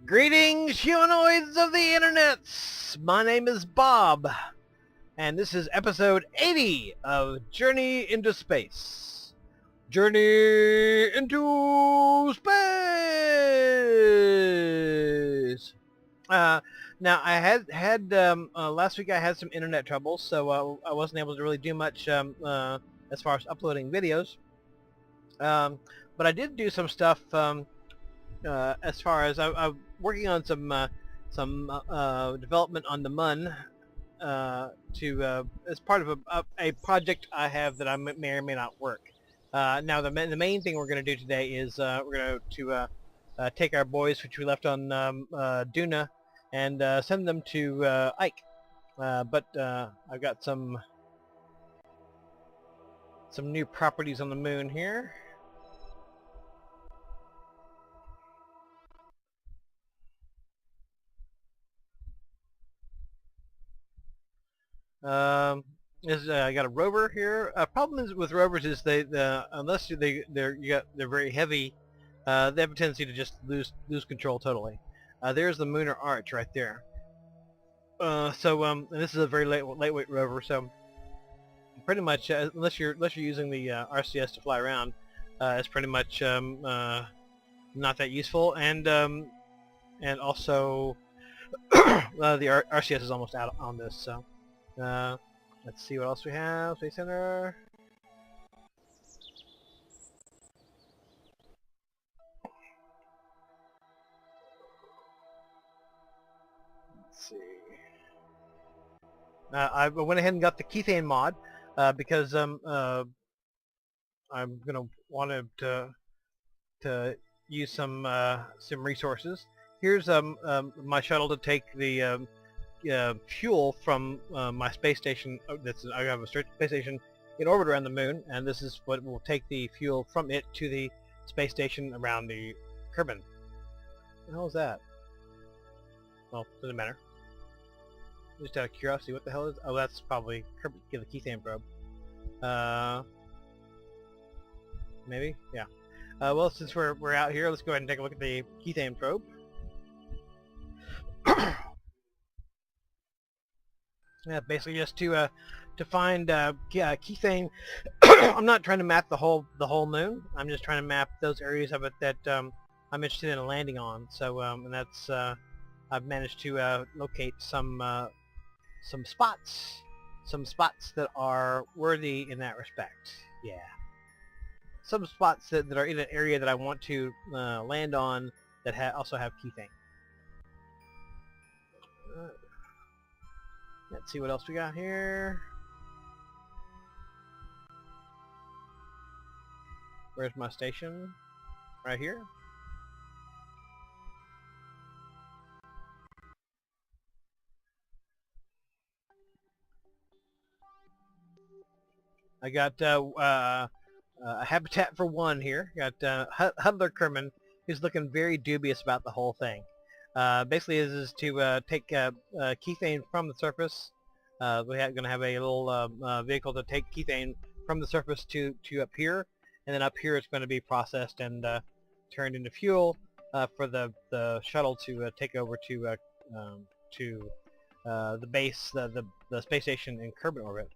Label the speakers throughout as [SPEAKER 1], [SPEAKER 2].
[SPEAKER 1] Greetings, humanoids of the internet! My name is Bob, and this is episode 80 of Journey into Space. Journey into Space! Now, I had last week I had some internet troubles, so I wasn't able to really do much as far as uploading videos. But I did do some stuff as far as I'm working on some development on the Mun as part of a project I have that I may or may not work. Now the main thing we're going to do today is we're going to take our boys, which we left on Duna, and send them to Ike. But I've got some new properties on the moon here. I got a rover here. Problem is with rovers is unless they're very heavy, they have a tendency to just lose control totally. There's the lunar arch right there. And this is a very lightweight rover, so pretty much unless you're using the RCS to fly around, it's pretty much not that useful, and also the RCS is almost out on this, so. Let's see what else we have. Space Center. Let's see. I went ahead and got the Kethane mod because I'm gonna want to use some resources. Here's my shuttle to take the fuel from my space station. I have a space station in orbit around the moon, and this is what will take the fuel from it to the space station around the Kerbin. What the hell is that? Well, doesn't matter. Just out of curiosity, what the hell is? Oh, that's probably Kerbin. Give the Kethane probe. Maybe, yeah. Well, since we're out here, let's go ahead and take a look at the Kethane probe. Yeah, basically just to find Kethane. I'm not trying to map the whole moon. I'm just trying to map those areas of it that I'm interested in landing on. So and that's I've managed to locate some spots that are worthy in that respect. Yeah, some spots that are in an area that I want to land on that also have Kethane. Let's see what else we got here. Where's my station? Right here. I got a habitat for one here. Got Hudler Kerman, who's looking very dubious about the whole thing. Basically, this is to take Kethane from the surface. We're going to have a little vehicle to take Kethane from the surface to up here, and then up here it's going to be processed and turned into fuel for the shuttle to take over to the base, the space station in Kerbin orbit.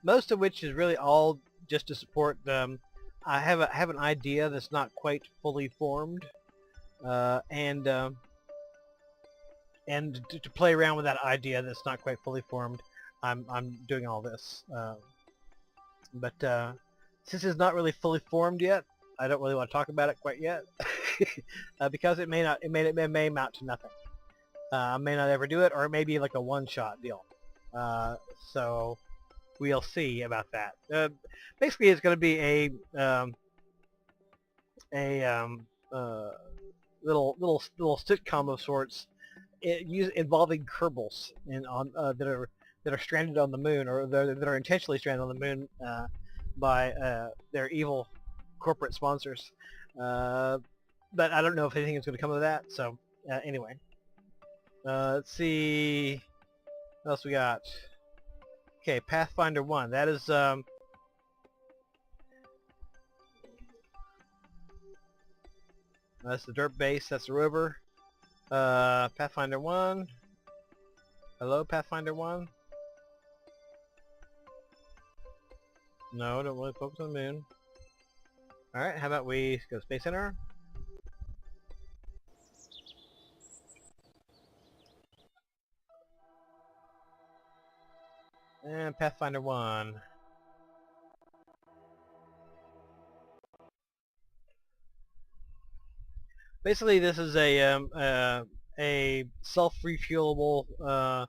[SPEAKER 1] Most of which is really all just to support. I have an idea that's not quite fully formed. And to play around with that idea that's not quite fully formed, I'm doing all this. But since it's not really fully formed yet, I don't really want to talk about it quite yet, because it may amount to nothing. I may not ever do it, or it may be like a one-shot deal. So we'll see about that. Basically, it's going to be a little sitcom of sorts, involving Kerbals that are stranded on the moon, or that are intentionally stranded on the moon by their evil corporate sponsors. But I don't know if anything is going to come of that. So anyway, let's see what else we got. Okay, Pathfinder 1. That is I That's the dirt base. That's the rover. Pathfinder 1. Hello, Pathfinder 1. No, don't really focus on the moon. Alright, how about we go Space Center? And Pathfinder 1. Basically, this is a self-refuelable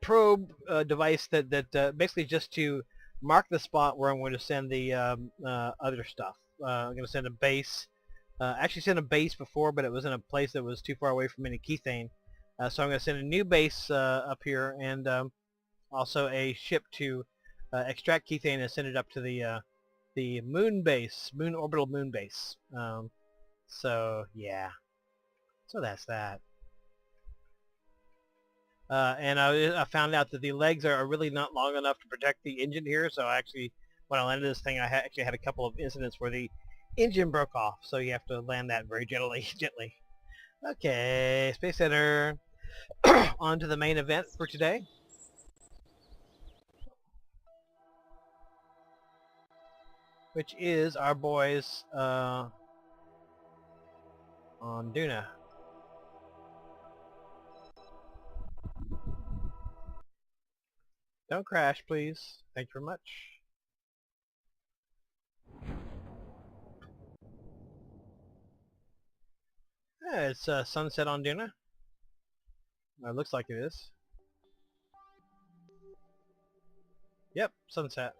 [SPEAKER 1] probe device that basically just to mark the spot where I'm going to send the other stuff. I'm going to send a base. Actually sent a base before, but it was in a place that was too far away from any keythane. So I'm going to send a new base up here, and also a ship to extract keythane and send it up to the moon base, orbital moon base. So yeah, so that's that. And I found out that the legs are really not long enough to protect the engine here, so actually when I landed this thing I actually had a couple of incidents where the engine broke off, so you have to land that very gently. Okay, Space Center. On to the main event for today. Which is our boys on Duna. Don't crash, please. Thank you very much. Yeah, it's sunset on Duna. It looks like it is. Yep, sunset.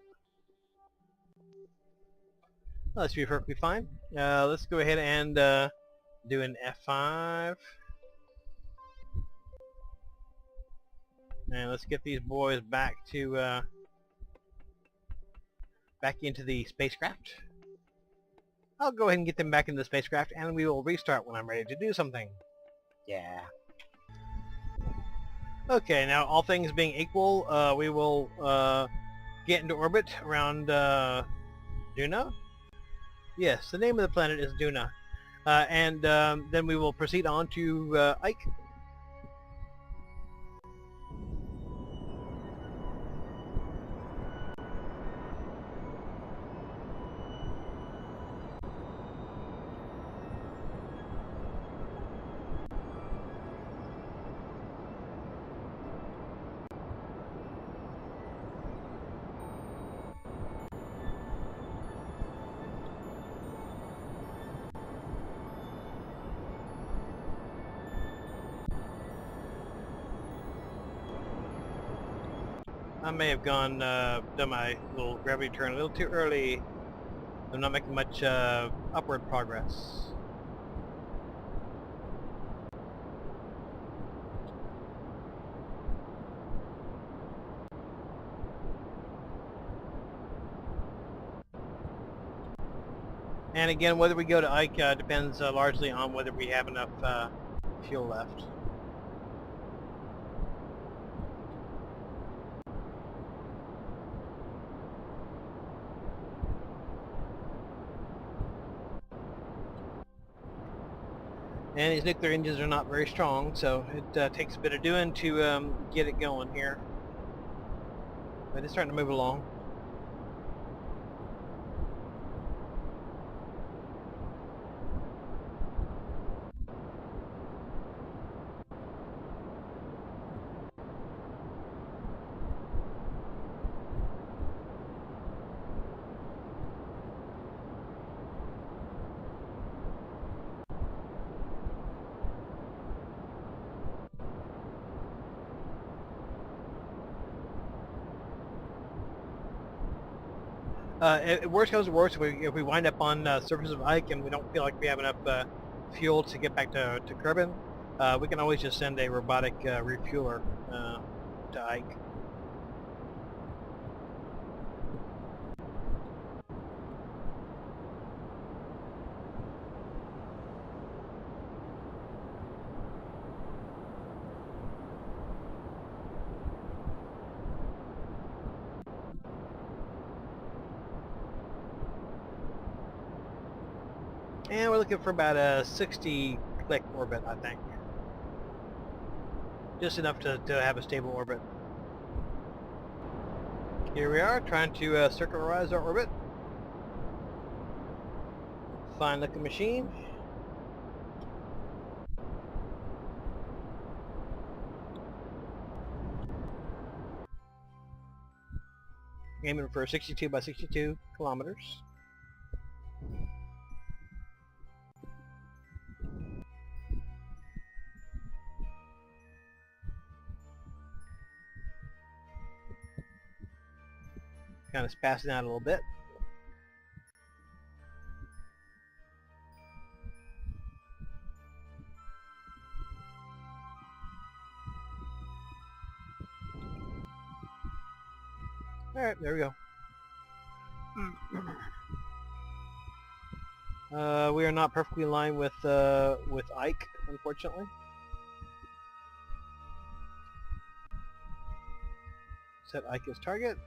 [SPEAKER 1] Well, that should be perfectly fine. Let's go ahead and do an F5. And let's get these boys back to back into the spacecraft. I'll go ahead and get them back into the spacecraft, and we will restart when I'm ready to do something. Yeah. Okay, now all things being equal, we will get into orbit around Duna. Yes, the name of the planet is Duna. And then we will proceed on to Ike. I may have done my little gravity turn a little too early. I'm not making much upward progress. And again, whether we go to Ike depends largely on whether we have enough fuel left. And these nuclear engines are not very strong, so it takes a bit of doing to get it going here. But it's starting to move along. Worst comes to worst, if we wind up on surface of Ike and we don't feel like we have enough fuel to get back to Kerbin, we can always just send a robotic refueler to Ike. And we're looking for about a 60 click orbit, I think. Just enough to have a stable orbit. Here we are, trying to circularize our orbit. Fine looking machine. Aiming for 62 by 62 kilometers. Kind of spazzing out a little bit. Alright, there we go. We are not perfectly in line with Ike, unfortunately. Set Ike as target.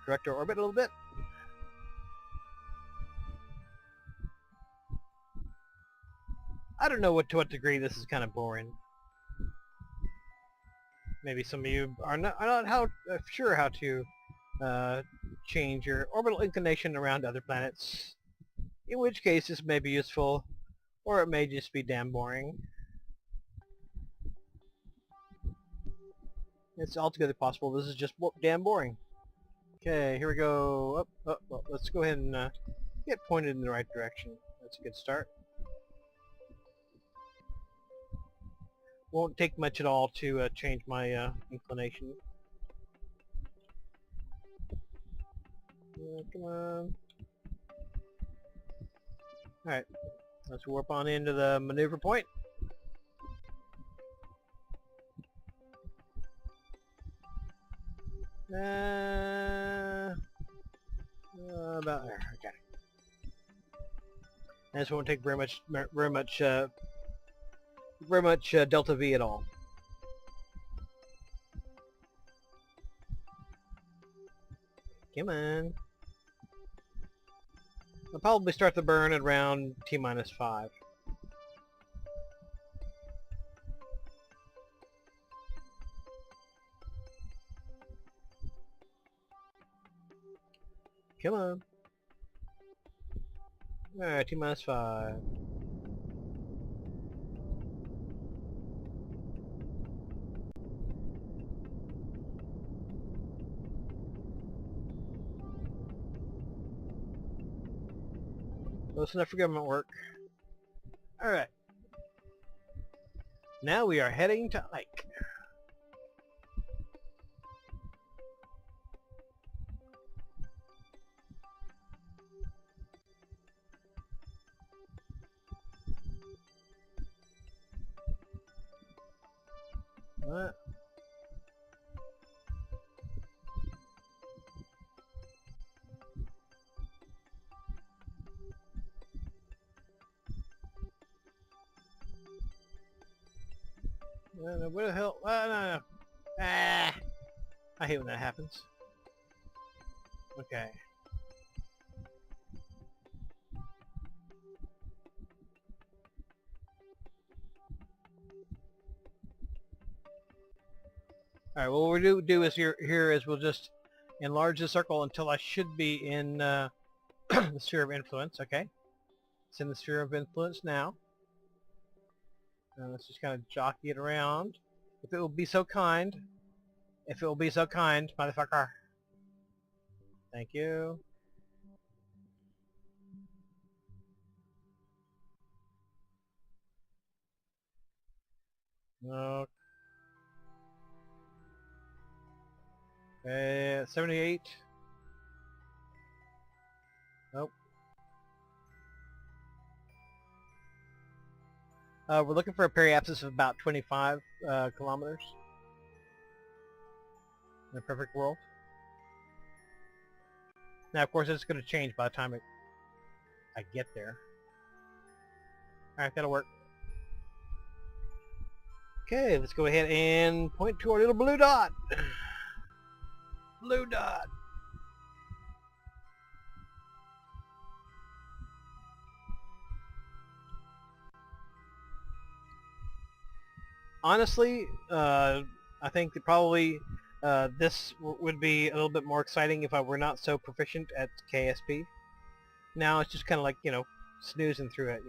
[SPEAKER 1] Correct our orbit a little bit. I don't know to what degree this is kind of boring. Maybe some of you are not sure how to change your orbital inclination around other planets. In which case this may be useful, or it may just be damn boring. It's altogether possible this is just damn boring. Okay, here we go. Well, let's go ahead and get pointed in the right direction. That's a good start. Won't take much at all to change my inclination. Come on. Alright, let's warp on into the maneuver point. About there. Okay. And this won't take very much delta V at all. Come on. I'll probably start the burn at around T-5. Come on. Alright, T-5. Close enough for government work. Alright. Now we are heading to Ike. What? What the hell? No. Ah! I hate when that happens. Okay. Alright, well, what we'll do is here is we'll just enlarge the circle until I should be in the sphere of influence, okay? It's in the sphere of influence now. Let's just kind of jockey it around. If it will be so kind. If it will be so kind, motherfucker. Thank you. Okay, 78. Nope. We're looking for a periapsis of about 25 kilometers. In a perfect world. Now, of course, it's going to change by the time I get there. Alright, that'll work. Okay, let's go ahead and point to our little blue dot. Blue dot. Honestly, I think that probably this would be a little bit more exciting if I were not so proficient at KSP. Now it's just kind of like, snoozing through it,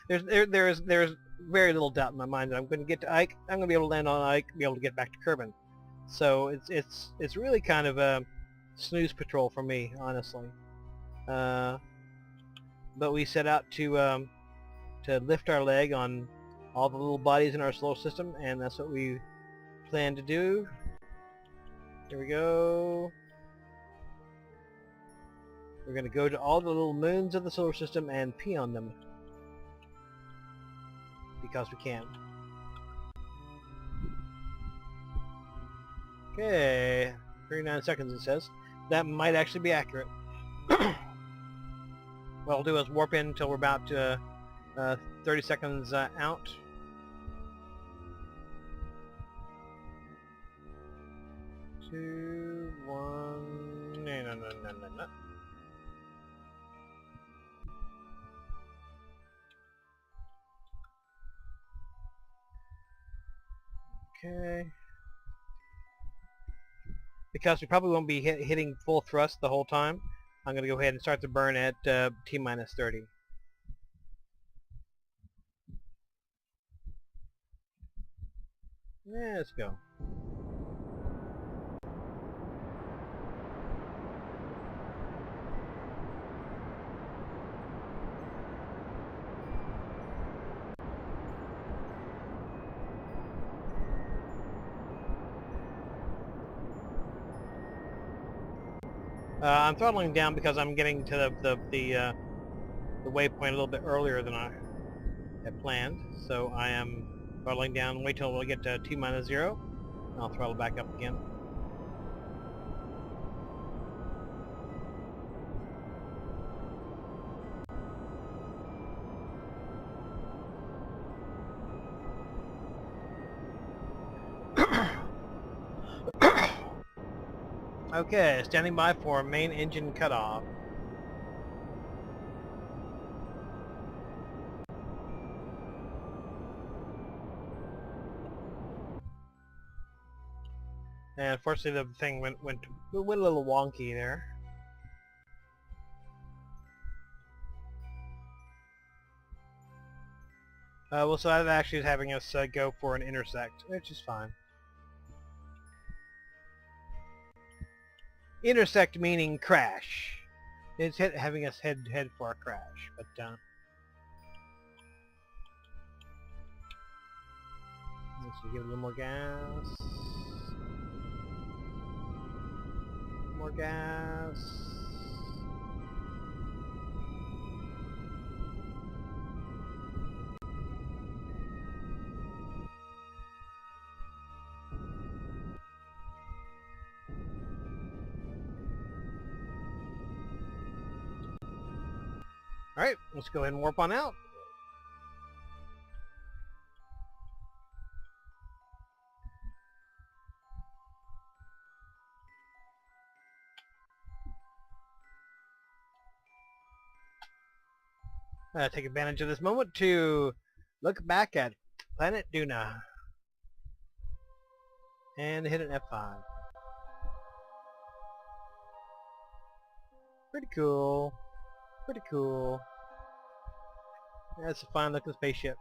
[SPEAKER 1] there's very little doubt in my mind that I'm going to get to Ike. I'm going to be able to land on Ike, be able to get back to Kerbin. So it's really kind of a snooze patrol for me, honestly. But we set out to lift our leg on all the little bodies in our solar system, and that's what we plan to do. Here we go. We're going to go to all the little moons of the solar system and pee on them. Because we can. Okay. 39 seconds it says. That might actually be accurate. What I'll do is warp in until we're about 30 seconds out. Two, one... No. Okay. Because we probably won't be hitting full thrust the whole time, I'm going to go ahead and start the burn at T-minus 30. Yeah, let's go. I'm throttling down because I'm getting to the waypoint a little bit earlier than I had planned. So I am throttling down. Wait till we get to T-minus 0. And I'll throttle back up again. Okay, standing by for main engine cutoff. And unfortunately the thing went a little wonky there. Well, so that actually is having us go for an intersect, which is fine. Intersect meaning crash. It's having us head for a crash, but let's give it a little more gas. More gas. Alright, let's go ahead and warp on out. Take advantage of this moment to look back at planet Duna. And hit an F5. Pretty cool. Pretty cool. That's a fine looking spaceship.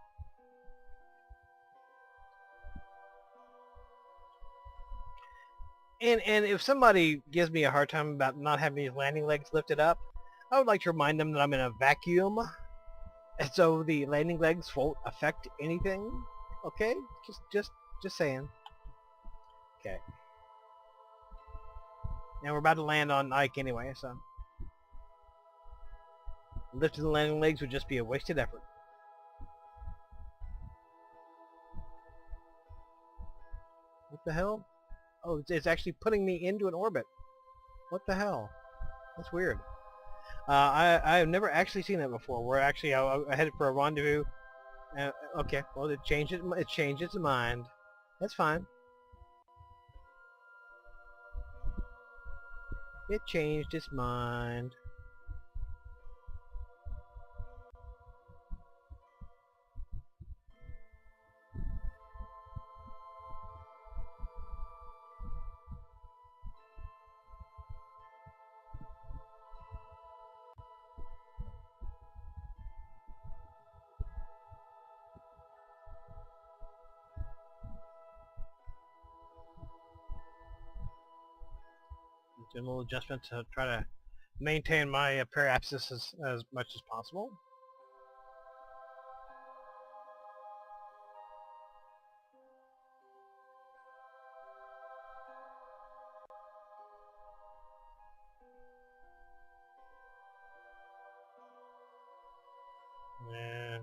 [SPEAKER 1] And if somebody gives me a hard time about not having these landing legs lifted up, I would like to remind them that I'm in a vacuum, and so the landing legs won't affect anything. Okay, just saying. Okay. And we're about to land on Ike anyway, so lifting the landing legs would just be a wasted effort. What the hell? Oh, it's actually putting me into an orbit. What the hell? That's weird. I've never actually seen that before. We're actually I headed for a rendezvous. Okay, well it changed its mind. That's fine. It changed its mind. doing a little adjustment to try to maintain my periapsis as much as possible. Yeah.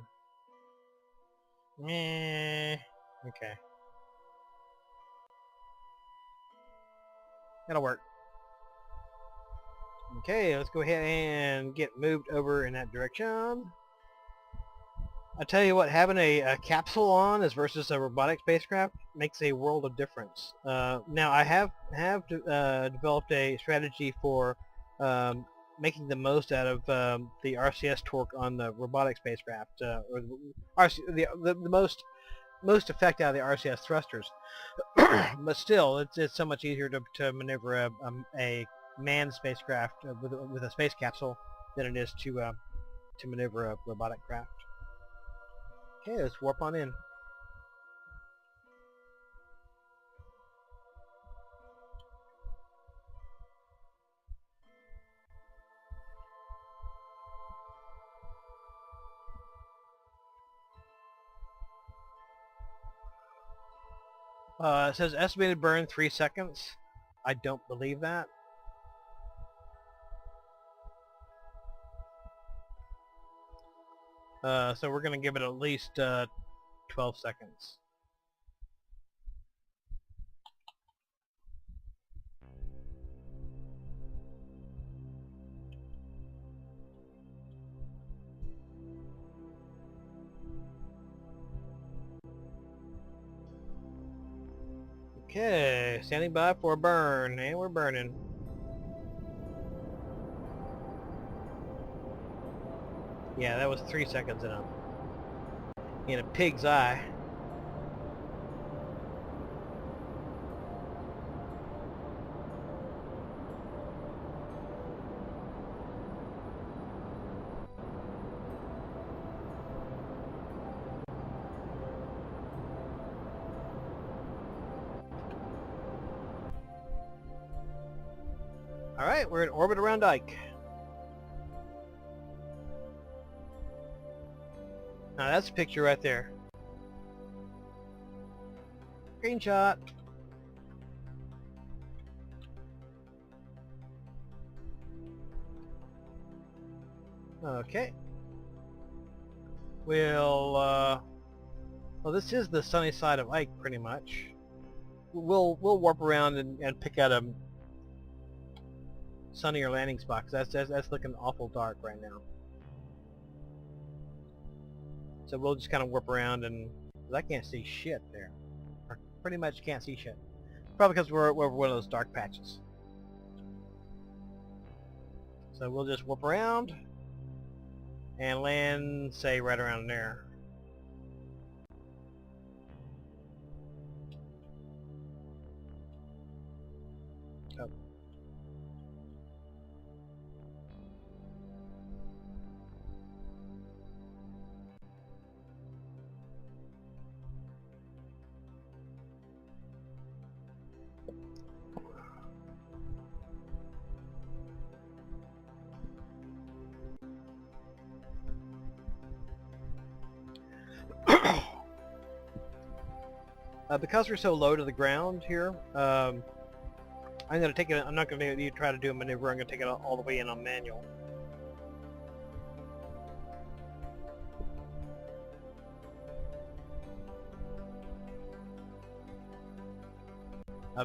[SPEAKER 1] Meh. Okay. That'll work. Okay, let's go ahead and get moved over in that direction. I tell you what, having a capsule on as versus a robotic spacecraft makes a world of difference. Now, I have developed a strategy for making the most out of the RCS torque on the robotic spacecraft, or the most effect out of the RCS thrusters. But still, it's so much easier to maneuver a manned spacecraft with a space capsule than it is to maneuver a robotic craft. Okay, let's warp on in. It says estimated burn 3 seconds. I don't believe that. So we're going to give it at least 12 seconds. Okay, standing by for a burn, and we're burning. Yeah, that was 3 seconds in a pig's eye. Alright, we're in orbit around Ike. Now that's a picture right there. Screenshot. Okay. Well, this is the sunny side of Ike, pretty much. We'll warp around and pick out a sunnier landing spot, because that's looking awful dark right now. So we'll just kind of warp around, and I can't see shit there. Or pretty much can't see shit. Probably because we're one of those dark patches. So we'll just warp around and land, say, right around there. Oh. Because we're so low to the ground here, I'm going to take it. I'm not going to try to do a maneuver. I'm going to take it all the way in on manual.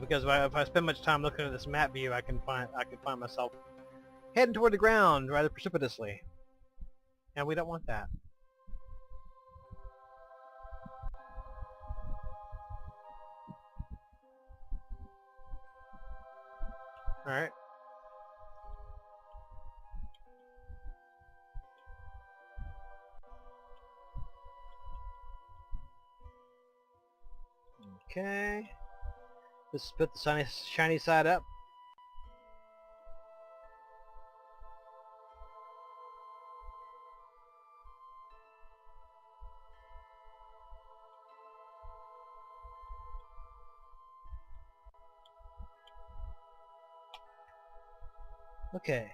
[SPEAKER 1] Because if I spend much time looking at this map view, I can find myself heading toward the ground rather precipitously, and we don't want that. All right. Okay. Let's put the shiny side up. Okay.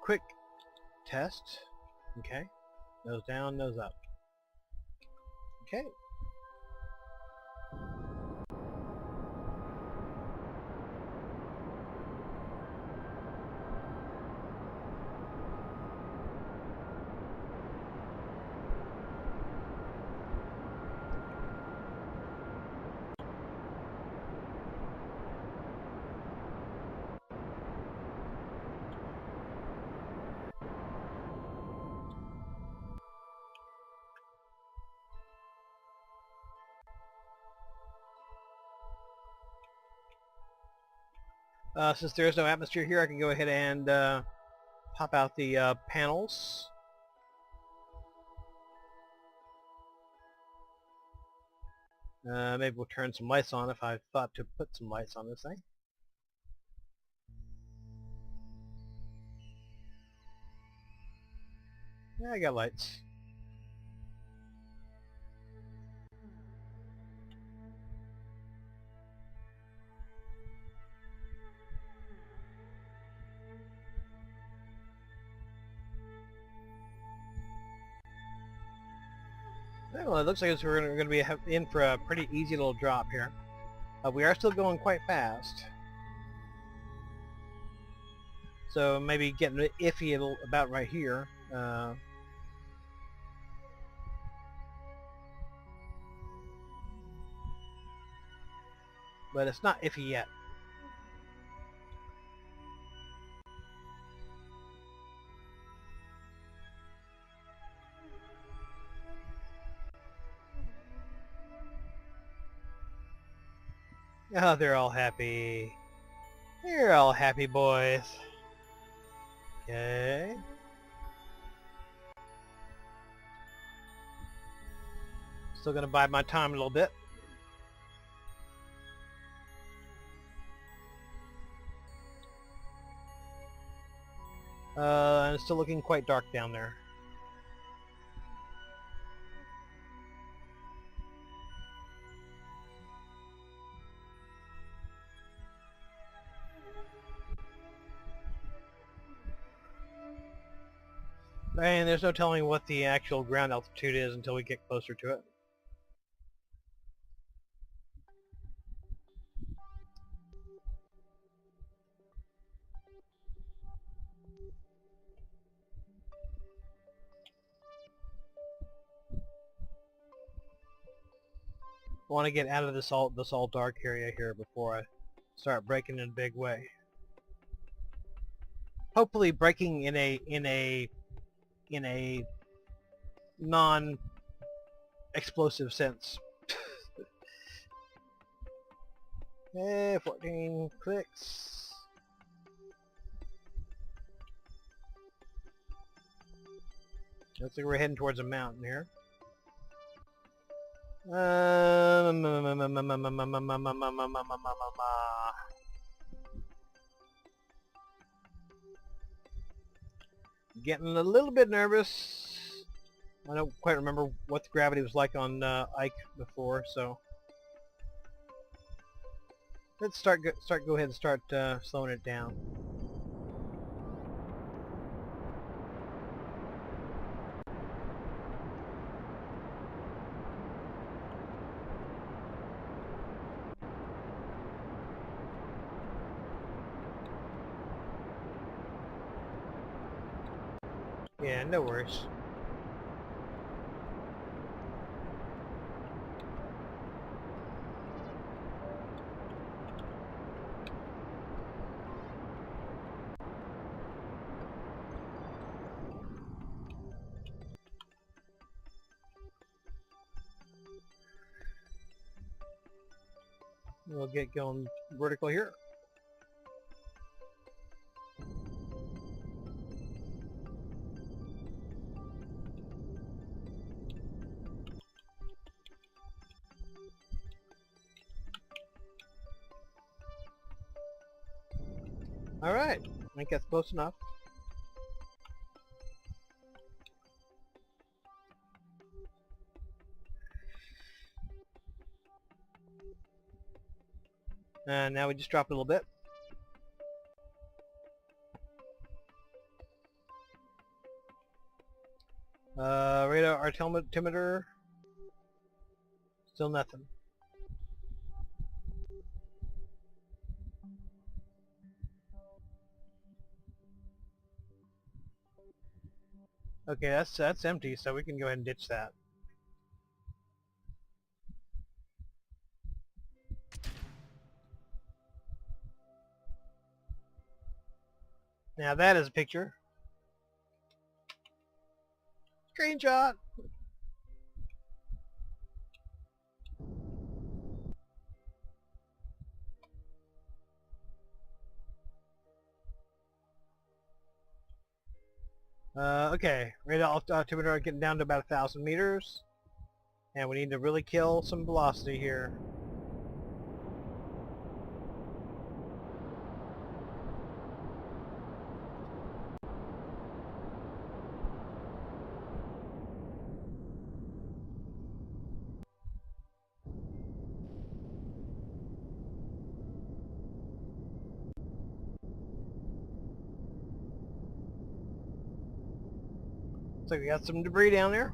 [SPEAKER 1] Quick test. Okay. Nose down, nose up. Okay. Since there is no atmosphere here, I can go ahead and pop out the panels. Maybe we'll turn some lights on if I thought to put some lights on this thing. Yeah, I got lights. Well, it looks like we're going to be in for a pretty easy little drop here. We are still going quite fast. So maybe getting a bit iffy about right here. But it's not iffy yet. Oh, they're all happy. They're all happy boys. Okay. Still gonna bide my time a little bit. And it's still looking quite dark down there. And there's no telling what the actual ground altitude is until we get closer to it. I want to get out of this all dark area here before I start breaking in a big way. Hopefully breaking in a non-explosive sense. Okay, 14 clicks. Looks like we're heading towards a mountain here. Getting a little bit nervous. I don't quite remember what the gravity was like on Ike before, so let's go ahead and start slowing it down. Yeah, no worries. We'll get going vertical here. Alright, I think that's close enough. And now we just drop it a little bit. Radar altimeter. Still nothing. Okay, that's empty, so we can go ahead and ditch that. Now that is a picture. Screenshot! Okay, radar altimeter getting down to about 1,000 meters. And we need to really kill some velocity here. So we got some debris down there.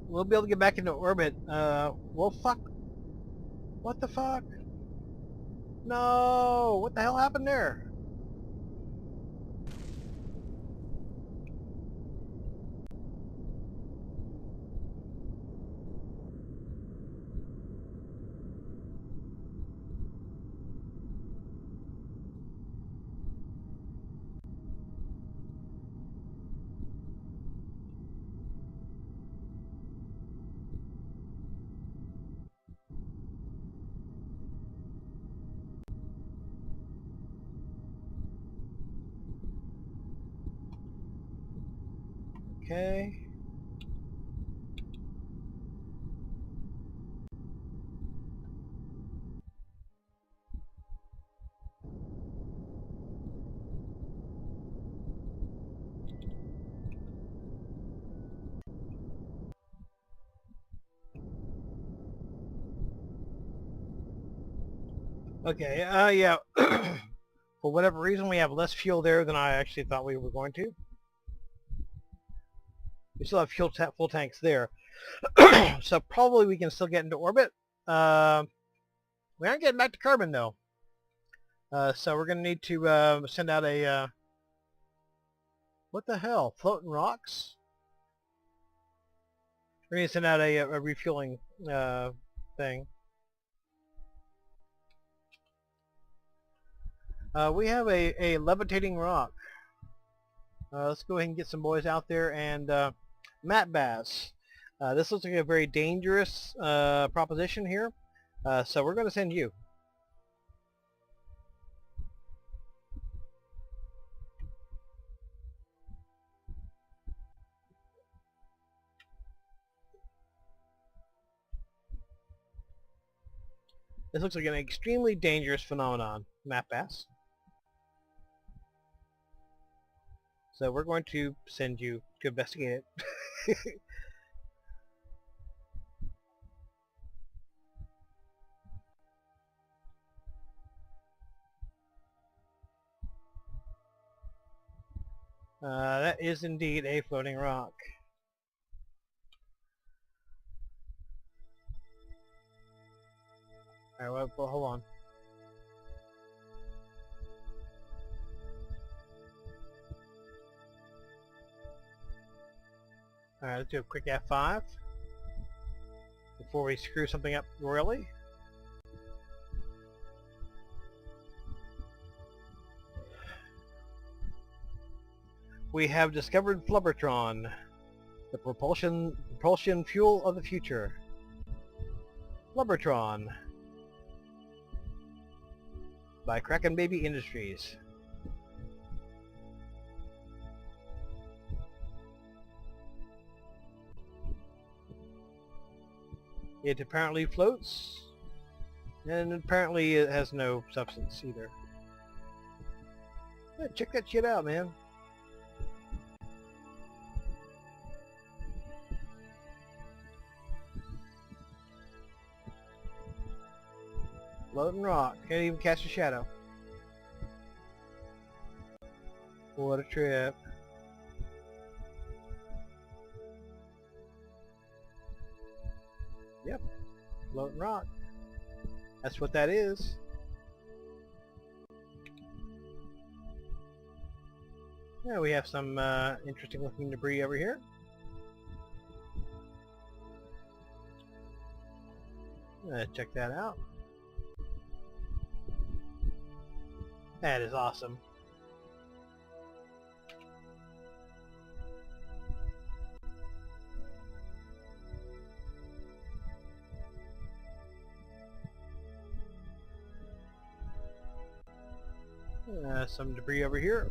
[SPEAKER 1] We'll be able to get back into orbit. Well, fuck. What the fuck? No! What the hell happened there? Okay. Okay, yeah. For whatever reason, we have less fuel there than I actually thought we were going to. We still have full tanks there. So probably we can still get into orbit. We aren't getting back to Kerbin, though. So we're going to need to send out a... what the hell? Floating rocks? We're going to send out a refueling thing. We have a levitating rock. Let's go ahead and get some boys out there and Matt Bass. This looks like a very dangerous proposition here, so we're going to send you. This looks like an extremely dangerous phenomenon, Matt Bass. So we're going to send you to investigate it. That is indeed a floating rock. Alright, well, hold on. Alright, let's do a quick F5 before we screw something up royally. We have discovered Flubbertron, the propulsion fuel of the future. Flubbertron by Kraken Baby Industries. It apparently floats, and apparently it has no substance either. Yeah, check that shit out, man. Floating rock. Can't even cast a shadow. What a trip. Yep. Floating rock. That's what that is. Yeah, we have some interesting looking debris over here. Check that out. That is awesome. Some debris over here.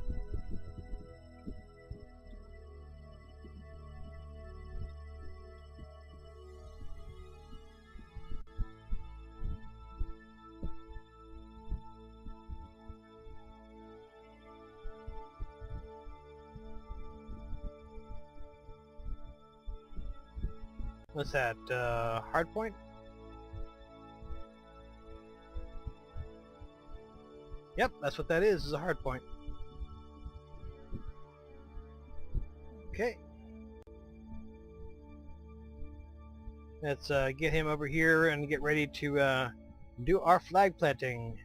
[SPEAKER 1] What's that? Hard point? Yep, that's what that is a hard point. Okay. Let's get him over here and get ready to do our flag planting.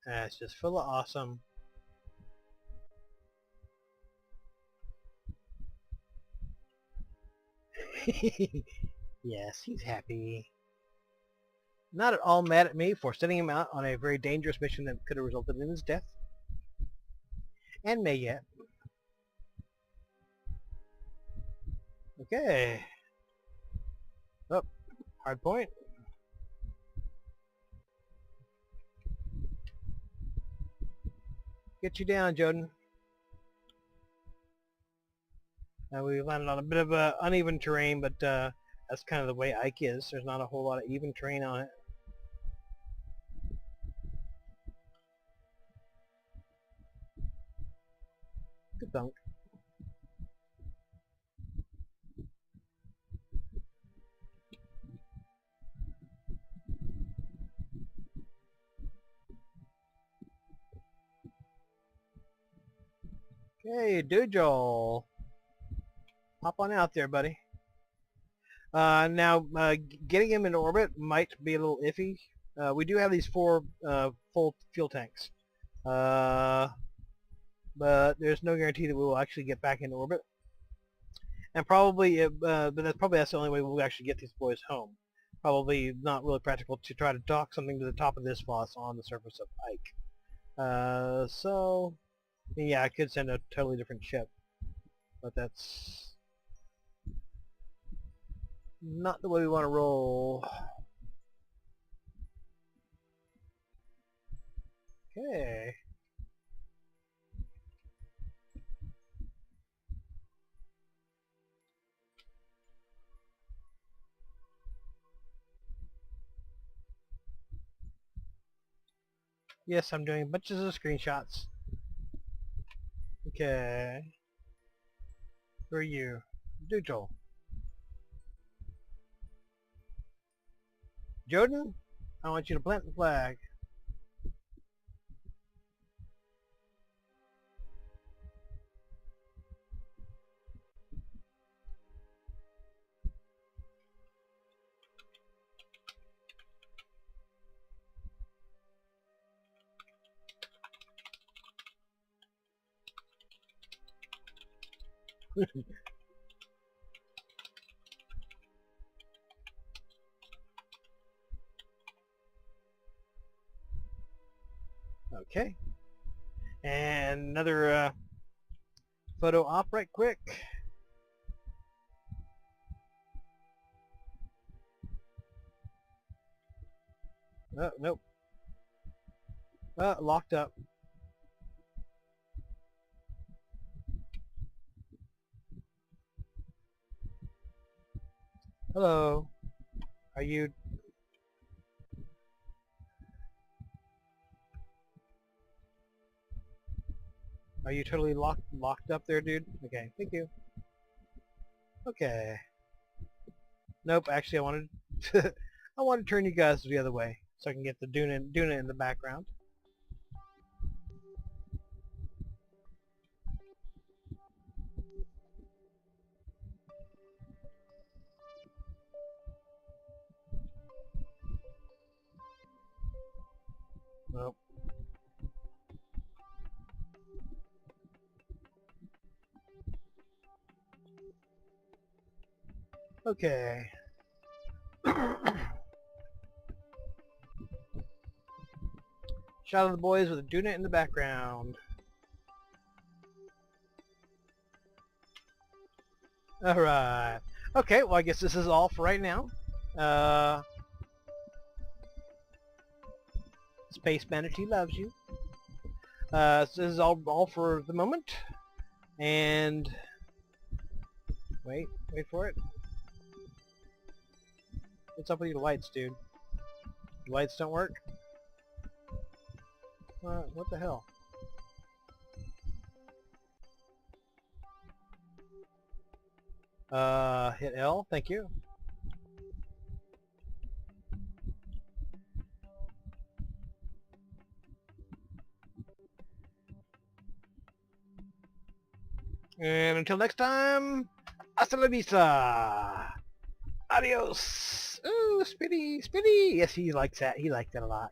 [SPEAKER 1] It's just full of awesome. Yes, he's happy. Not at all mad at me for sending him out on a very dangerous mission that could have resulted in his death. And may yet. Okay. Oh, hard point. Get you down, Joden. We landed on a bit of uneven terrain, but that's kind of the way Ike is. There's not a whole lot of even terrain on it. Good dunk. Okay, Joel. Hop on out there, buddy. Now, getting him into orbit might be a little iffy. We do have these 4 full fuel tanks. But there's no guarantee that we will actually get back into orbit. And probably, but that's the only way we'll actually get these boys home. Probably not really practical to try to dock something to the top of this boss on the surface of Ike. So, yeah, I could send a totally different ship. But that's not the way we want to roll. Okay. Yes, I'm doing bunches of screenshots. Okay. Who are you? Doodle. Joden, I want you to plant the flag. Okay. And another photo op right quick. Nope. Locked up. Hello. Are you... Are you totally locked up there, dude? Okay, thank you. Okay. Nope, actually I wanted I want to turn you guys the other way so I can get the Duna in the background. Nope. Okay. Shot of the boys with a Duna in the background. Alright. Okay, well I guess this is all for right now. Space Manatee loves you. So this is all for the moment. And wait for it. What's up with your lights, dude? The lights don't work? What the hell? Hit L, thank you. And until next time, hasta la vista! Adios! Ooh, Spinny! Spinny! Yes, he likes that. He likes that a lot.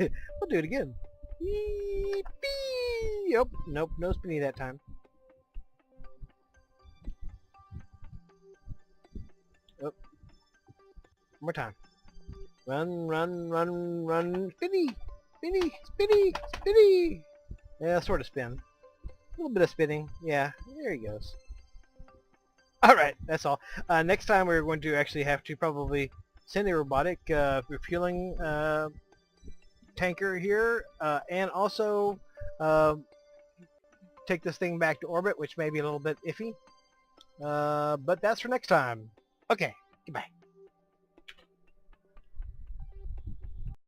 [SPEAKER 1] We'll do it again. Yee-pee! Nope, no Spinny that time. Oh. One more time. Run, run, run, run. Spinny! Spinny! Spinny! Spinny! Yeah, sort of spin. A little bit of spinning. Yeah, there he goes. Alright, that's all. Next time we're going to actually have to probably send a robotic refueling tanker here, and also take this thing back to orbit, which may be a little bit iffy. But that's for next time. Okay, goodbye.